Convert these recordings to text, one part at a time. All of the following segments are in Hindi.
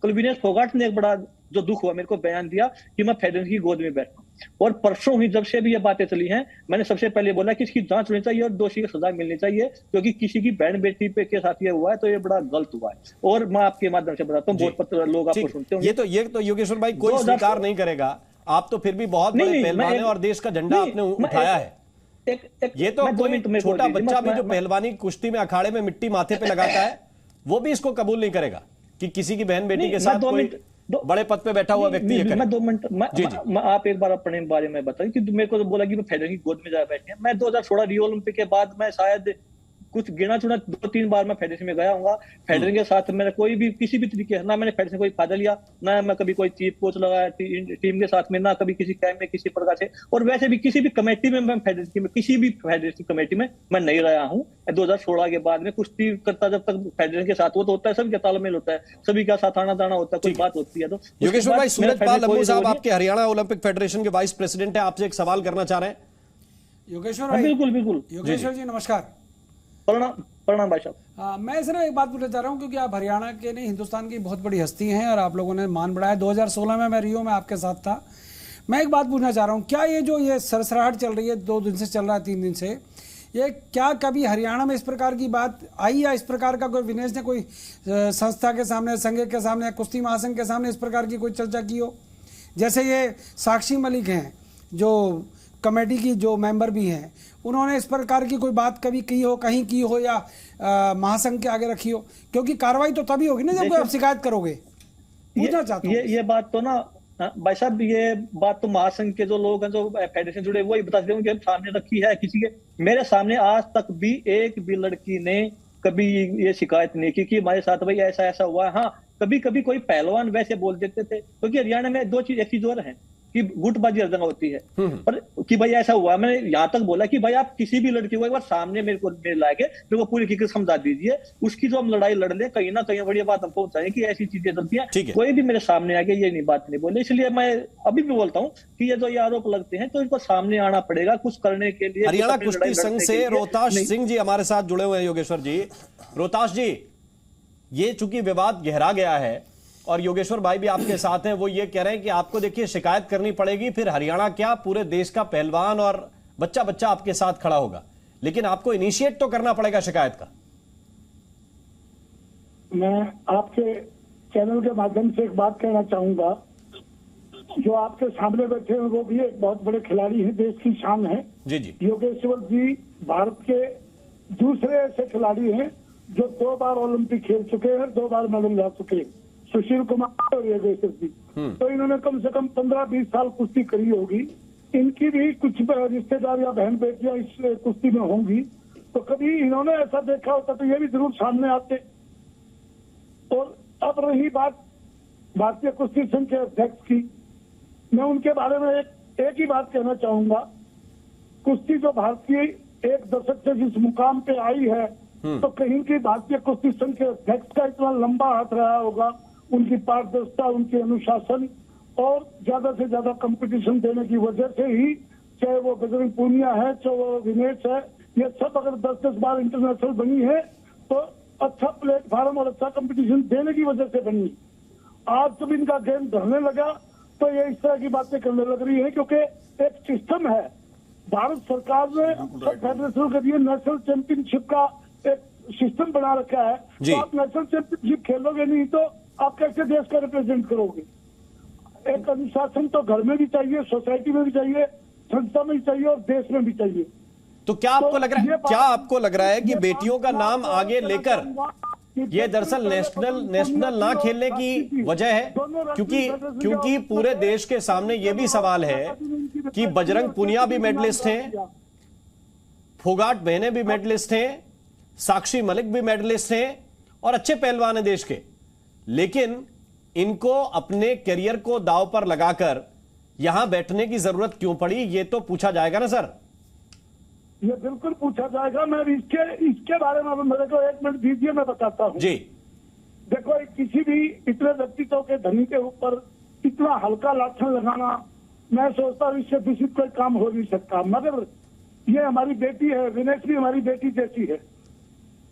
कल विनेश फोगाट ने एक बड़ा जो दुख हुआ मेरे को बयान दिया कि मैं फेडरेशन की गोद में बैठा। और परसों ही जब से भी ये बातें चली हैं, मैंने सबसे पहले बोला कि इसकी जांच होनी चाहिए और दोषी को सजा मिलनी चाहिए, क्योंकि किसी की बहन बेटी पे के साथ ये हुआ है तो ये बड़ा गलत हुआ है। और मैं आपके माध्यम से बताता हूँ, बहुत पत्र लोग आपको सुनते होंगे। ये तो योगेश्वर भाई कोई स्वीकार नहीं करेगा, आप तो फिर भी बहुत बड़े पहलवान हैं और देश का झंडा आपने उठाया है। ये तो कोई छोटा बच्चा भी जो पहलवानी कुश्ती में अखाड़े में मिट्टी माथे पे लगाता है वो भी इसको कबूल नहीं करेगा कि किसी की बहन बेटी के साथ कोई बड़े पद पे बैठा हुआ व्यक्ति ये करे। मैं 2 मिनट आप एक बार अपने बारे में बताइए कि मेरे को तो बोला कि मैं फेडरेशन की गोद में जा बैठे हैं। मैं 2016 रियो ओलंपिक के बाद मैं शायद कुछ गिना चुना 2-3 बार मैं फेडरेशन में गया हूँ। फेडरेशन के साथ मैंने कोई भी किसी भी तरीके से ना मैंने फेडरेशन कोई फायदा लिया, ना मैं कभी कोई चीफ कोच लगाया टीम के साथ में, ना कभी किसी कैंप में किसी प्रकार से, और वैसे भी किसी भी कमेटी में मैं फेडरेशन में किसी भी फेडरेशन कमेटी में मैं नहीं रहा हूँ। 2016 के बाद में कुश्ती करता जब तक फेडरेशन के साथ वो तो होता है, सभी का तालमेल होता है, सभी का साथ आना जाना होता है, कोई बात होती है। तो योगेश्वर भाई, सूरजपाल लंबू साहब आपके हरियाणा ओलंपिक फेडरेशन के वाइस प्रेसिडेंट है, आपसे एक सवाल करना चाह रहे हैं। योगेश्वर भाई, बिल्कुल बिल्कुल। योगेश्वर जी नमस्कार। प्रणाम भाई साहब। मैं सिर्फ एक बात पूछना चाह रहा हूं, क्योंकि आप हरियाणा के नहीं हिंदुस्तान की बहुत बड़ी हस्ती हैं और आप लोगों ने मान बढ़ाया। 2016 में मैं रियो में आपके साथ था। मैं एक बात पूछना चाह रहा हूं, क्या ये सरसराहट चल रही है 2 दिन से चल रहा है 3 दिन से, ये क्या कभी हरियाणा में इस प्रकार की बात आई या इस प्रकार का कोई विनेश ने कोई संस्था के सामने, संघ के सामने, कुश्ती महासंघ के सामने इस प्रकार की कोई चर्चा की हो? जैसे ये साक्षी मलिक हैं जो कमेटी की जो मेंबर भी हैं, उन्होंने इस प्रकार की कोई बात कभी की हो, कहीं की हो या महासंघ के आगे रखी हो? क्योंकि कार्रवाई तो तभी होगी ना जब आप शिकायत करोगे। पूछना चाहता हूं ये बात तो ना भाई साहब, ये बात तो महासंघ के जो लोग हैं जो फेडरेशन जुड़े वही बता देते हैं, उनके सामने रखी है। किसी के मेरे सामने आज तक भी एक भी लड़की ने कभी ये शिकायत नहीं की कि हमारे साथ भाई ऐसा ऐसा हुआ है। हाँ, कभी कभी कोई पहलवान वैसे बोल देते थे, क्योंकि हरियाणा में एक चीज और है कि गुटबाजी हर जगह होती है, पर कि भाई ऐसा हुआ। मैंने यहाँ तक बोला कि भाई आप किसी भी लड़की को एक बार सामने मेरे लाके मेरे को पूरी हकीकत समझा दीजिए, उसकी जो हम लड़ाई लड़ ले, कहीं ना कहीं बढ़िया बात हम पहुंचाएं कि ऐसी चीजें चलती हैं। कोई भी मेरे सामने आके ये नहीं बात नहीं बोले, इसलिए मैं अभी भी बोलता हूँ कि ये जो ये आरोप लगते हैं तो इनको सामने आना पड़ेगा कुछ करने के लिए। हरियाणा कुश्ती संघ से रोहताश सिंह जी हमारे साथ जुड़े हुए हैं। योगेश्वर जी, रोहताश जी, ये चूंकि विवाद गहरा गया है और योगेश्वर भाई भी आपके साथ हैं, वो ये कह रहे हैं कि आपको देखिए शिकायत करनी पड़ेगी, फिर हरियाणा क्या पूरे देश का पहलवान और बच्चा बच्चा आपके साथ खड़ा होगा, लेकिन आपको इनिशिएट तो करना पड़ेगा शिकायत का। मैं आपके चैनल के माध्यम से एक बात कहना चाहूंगा, जो आपके सामने बैठे हैं वो भी एक बहुत बड़े खिलाड़ी हैं, देश की शान है। जी जी। योगेश्वर जी भारत के दूसरे ऐसे खिलाड़ी हैं जो 2 बार ओलंपिक खेल चुके हैं, 2 बार मेडल ला चुके हैं, सुशील कुमार और योगेश्वर जी। तो इन्होंने कम से कम 15-20 साल कुश्ती करी होगी। इनकी भी कुछ रिश्तेदार या बहन बेटियां इस कुश्ती में होंगी, तो कभी इन्होंने ऐसा देखा होता तो ये भी जरूर सामने आते। और अब रही बात भारतीय कुश्ती संघ के अध्यक्ष की, मैं उनके बारे में एक ही बात कहना चाहूंगा। कुश्ती जो भारतीय 1 दशक से जिस मुकाम पे आई है, तो कहीं की भारतीय कुश्ती संघ के अध्यक्ष का इतना लंबा हाथ रहा होगा, उनकी पारदर्शिता, उनके अनुशासन और ज्यादा से ज्यादा कंपटीशन देने की वजह से ही, चाहे वो बजरंग पूनिया है, चाहे वो विनेश है, ये सब अगर 10-10 बार इंटरनेशनल बनी है तो अच्छा प्लेटफॉर्म और अच्छा कंपटीशन देने की वजह से बनी। आज जब इनका गेम ढलने लगा तो ये इस तरह की बातें करने लग रही है, क्योंकि एक सिस्टम है। भारत सरकार ने फेडरेशन के लिए नेशनल चैंपियनशिप का एक सिस्टम बना रखा है। तो आप नेशनल चैंपियनशिप खेलोगे नहीं तो आप कैसे देश का रिप्रेजेंट करोगे? एक अनुशासन तो घर में भी चाहिए, सोसाइटी में भी चाहिए, संस्था में भी चाहिए और देश में भी चाहिए। तो क्या आपको लग रहा है कि बेटियों का नाम आगे लेकर ये दरअसल नेशनल ना खेलने की वजह है? क्योंकि पूरे देश के सामने ये भी सवाल है कि बजरंग पुनिया भी मेडलिस्ट हैं, फोगाट बहने भी मेडलिस्ट हैं, साक्षी मलिक भी मेडलिस्ट हैं और अच्छे पहलवान हैं देश के, लेकिन इनको अपने करियर को दांव पर लगाकर यहां बैठने की जरूरत क्यों पड़ी? ये तो पूछा जाएगा ना सर। ये बिल्कुल पूछा जाएगा। मैं इसके बारे में मेरे को 1 मिनट दीजिए, मैं बताता हूँ जी। देखो, किसी भी इतने व्यक्तित्व के धनी के ऊपर इतना हल्का लाछन लगाना, मैं सोचता हूँ इससे दूषित कोई काम हो नहीं सकता। मगर ये हमारी बेटी है, विनेश भी हमारी बेटी जैसी है।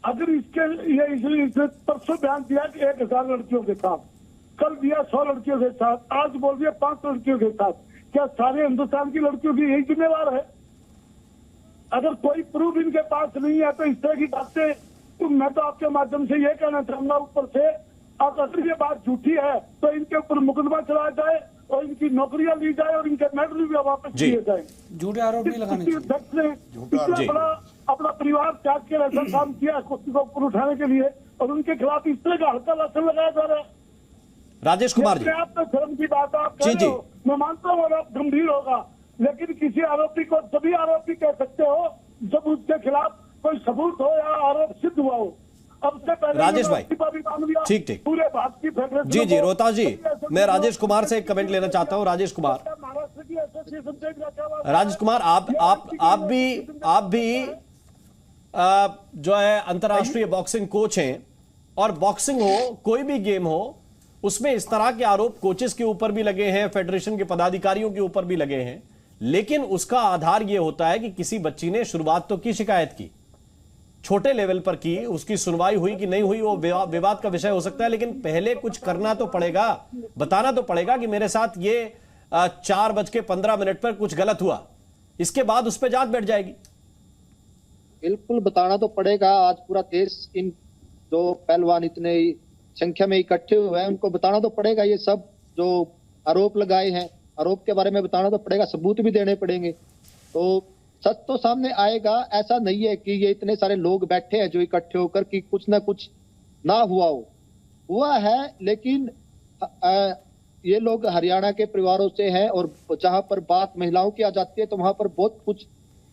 अगर इसने परसों बयान दिया कि 1000 लड़कियों के साथ, कल दिया 100 लड़कियों के साथ, आज बोल दिया 5 लड़कियों के साथ। क्या सारे हिंदुस्तान की लड़कियों की यही जिम्मेवार है? अगर कोई प्रूफ इनके पास नहीं है तो इस तरह की बातें, तो मैं तो आपके माध्यम से ये कहना चाहूंगा ऊपर से, अब अगर ये बात झूठी है तो इनके ऊपर मुकदमा चलाया जाए और इनकी नौकरियां ली जाए और इनके मेडल भी वापस किए जाए। झूठे आरोप नहीं लगाने चाहिए। अध्यक्ष ने इतना बड़ा अपना परिवार त्याग के ऐसा काम किया कुर्सी को ऊपर उठाने के लिए, और उनके खिलाफ इस तरह का हल्का लासन लगाया जा रहा है। राजेश कुमार जी, आप तो शर्म की बात आप कह रहे हो, मैं मानता हूँ आप गंभीर होगा, लेकिन किसी आरोपी को तभी आरोपी कह सकते हो जब उसके खिलाफ कोई सबूत हो या आरोप सिद्ध हुआ हो। अब से पहले राजेश भाई, ठीक पूरे भारत की फेडरेशन जी रोहतास जी, मैं राजेश कुमार से एक कमेंट लेना चाहता हूं। राजेश कुमार, महाराष्ट्र की एसोसिएशन राजेश कुमार, आप भी जो है अंतर्राष्ट्रीय बॉक्सिंग कोच हैं, और बॉक्सिंग हो कोई भी गेम हो उसमें इस तरह के आरोप कोचेस के ऊपर भी लगे हैं, फेडरेशन के पदाधिकारियों के ऊपर भी लगे हैं, लेकिन उसका आधार यह होता है कि किसी बच्ची ने शुरुआत तो की शिकायत की, छोटे लेवल पर की, उसकी सुनवाई हुई कि नहीं हुई वो विवाद का विषय हो सकता है, लेकिन पहले कुछ करना तो पड़ेगा, बताना तो पड़ेगा कि मेरे साथ ये 4:15 पर कुछ गलत हुआ, इसके बाद उस पर जांच बैठ जाएगी। बिल्कुल बताना तो पड़ेगा। आज पूरा देश इन जो पहलवान इतने संख्या में इकट्ठे हुए हैं उनको बताना तो पड़ेगा, ये सब जो आरोप लगाए हैं आरोप के बारे में बताना तो पड़ेगा, सबूत भी देने पड़ेंगे, तो सच तो सामने आएगा। ऐसा नहीं है कि ये इतने सारे लोग बैठे हैं जो इकट्ठे होकर कि कुछ ना कुछ ना हुआ है, लेकिन ये लोग हरियाणा के परिवारों से हैं, और जहां पर बात महिलाओं की आ जाती है तो वहां पर बहुत कुछ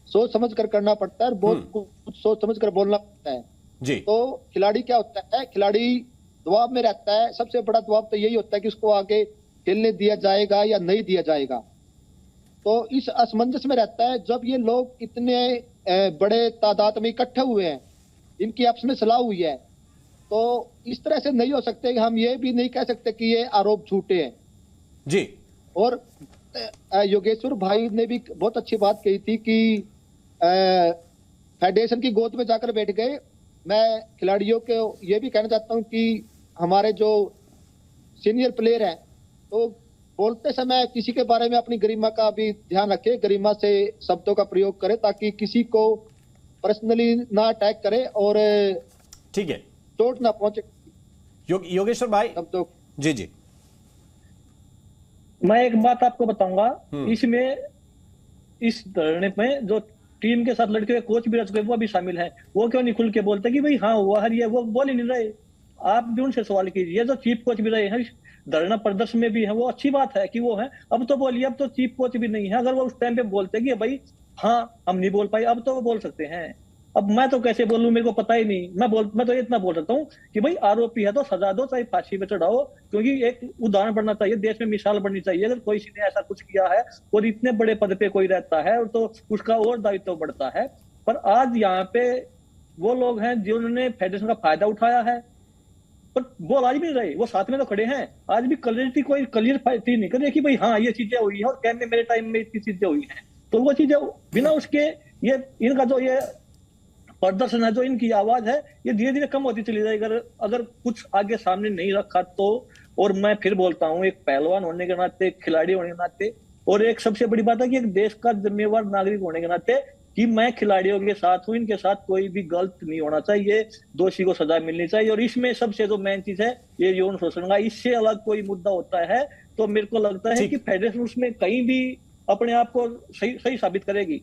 सोच समझ कर करना पड़ता है, और बहुत कुछ सोच समझ कर बोलना पड़ता है जी। तो खिलाड़ी क्या होता है, खिलाड़ी दबाव में रहता है। सबसे बड़ा दबाव तो यही होता है कि उसको आगे खेलने दिया जाएगा या नहीं दिया जाएगा, तो इस असमंजस में रहता है। जब ये लोग इतने बड़े तादाद में इकट्ठे हुए हैं, इनकी आपस में सलाह हुई है, तो इस तरह से नहीं हो सकते कि हम ये भी नहीं कह सकते कि ये आरोप झूठे हैं जी। और योगेश्वर भाई ने भी बहुत अच्छी बात कही थी कि फेडरेशन की गोद में जाकर बैठ गए। मैं खिलाड़ियों को ये भी कहना चाहता हूं कि हमारे जो सीनियर प्लेयर हैं तो बोलते समय किसी के बारे में अपनी गरिमा का भी ध्यान रखें, गरिमा से शब्दों का प्रयोग करें ताकि किसी को पर्सनली ना अटैक करे और ठीक है चोट ना पहुंचे। योगेश्वर भाई शब्दों जी मैं एक बात आपको बताऊंगा, इसमें इस धरने में जो टीम के साथ लड़के कोच भी रह चुके वो भी शामिल है, वो क्यों नहीं खुल के बोलते कि भाई हाँ हुआ है, वो बोल ही नहीं रहे। आप भी उनसे सवाल कीजिए, जो चीफ कोच भी रहे हैं धरना प्रदर्शन में भी है, वो अच्छी बात है कि वो है। अब तो बोलिए, अब तो चीफ कोच भी नहीं है, अगर वो उस टाइम पे बोलते कि भाई हाँ हम नहीं बोल पाए, अब तो वो बोल सकते हैं। अब मैं तो कैसे बोलूं, मेरे को पता ही नहीं। मैं तो इतना बोल सकता हूँ कि भाई आरोपी है तो सजा दो, चाहे फांसी पे चढ़ाओ, क्योंकि एक उदाहरण बनना चाहिए, देश में मिसाल बननी चाहिए। अगर कोई ने ऐसा कुछ किया है और इतने बड़े पद पे कोई रहता है तो उसका और दायित्व बढ़ता है। पर आज यहाँ पे वो लोग हैं जिन्होंने फेडरेशन का फायदा उठाया है, पर वो आज भी नहीं रहे, वो साथ में तो खड़े हैं। आज भी क्लियरिटी कोई क्लियर नहीं कर रही कि भाई हाँ ये चीजें हुई है और कहने मेरे टाइम में इतनी चीजें हुई हैं, तो वो चीजें बिना उसके ये इनका जो ये प्रदर्शन है, जो इनकी आवाज है, ये धीरे धीरे कम होती चली जाएगी अगर कुछ आगे सामने नहीं रखा तो। और मैं फिर बोलता हूँ, एक पहलवान होने के नाते, खिलाड़ी होने के नाते, और एक सबसे बड़ी बात है कि एक देश का जिम्मेवार नागरिक होने के नाते कि मैं खिलाड़ियों के साथ हूं, इनके साथ कोई भी गलत नहीं होना चाहिए, दोषी को सजा मिलनी चाहिए। और इसमें सबसे जो मेन चीज है ये यौन शोषण का, इससे अलग कोई मुद्दा होता है तो मेरे को लगता है कि फेडरेशन उसमें कहीं भी अपने आप को सही साबित करेगी।